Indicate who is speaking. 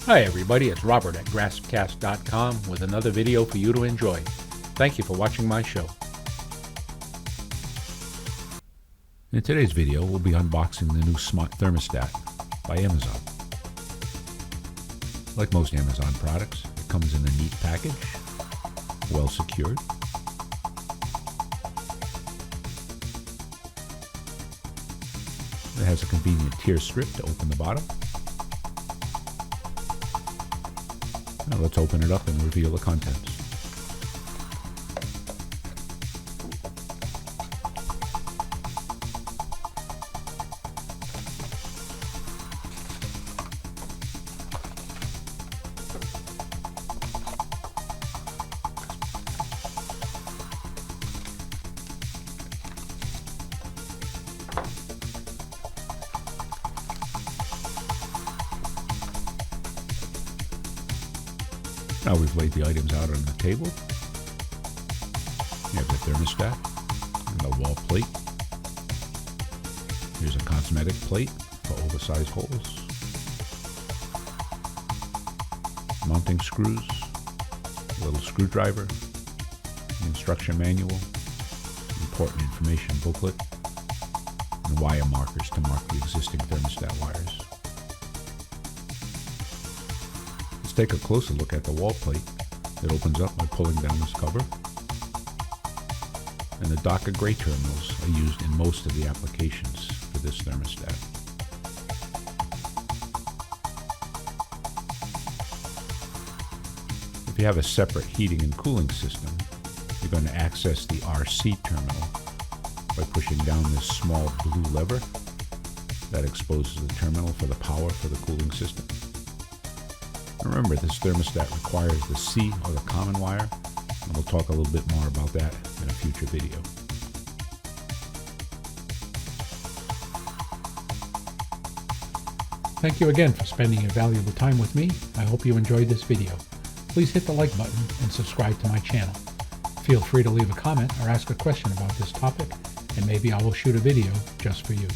Speaker 1: Hi everybody, it's Robert at graspcast.com with another video for you to enjoy. Thank you for watching my show. In today's video, we'll be unboxing the new Smart Thermostat by Amazon. Like most Amazon products, it comes in a neat package, well secured. It has a convenient tear strip to open the bottom. Now let's open it up and reveal the contents. Now we've laid the items out on the table. You have the thermostat and the wall plate. Here's a cosmetic plate for oversized holes. Mounting screws, a little screwdriver, an instruction manual, important information booklet, and wire markers to mark the existing thermostat wires. Let's take a closer look at the wall plate. It opens up by pulling down this cover. And the darker gray terminals are used in most of the applications for this thermostat. If you have a separate heating and cooling system, you're going to access the RC terminal by pushing down this small blue lever that exposes the terminal for the power for the cooling system. Remember, this thermostat requires the C or the common wire, and we'll talk a little bit more about that in a future video.
Speaker 2: Thank you again for spending your valuable time with me. I hope you enjoyed this video. Please hit the like button and subscribe to my channel. Feel free to leave a comment or ask a question about this topic, and maybe I will shoot a video just for you.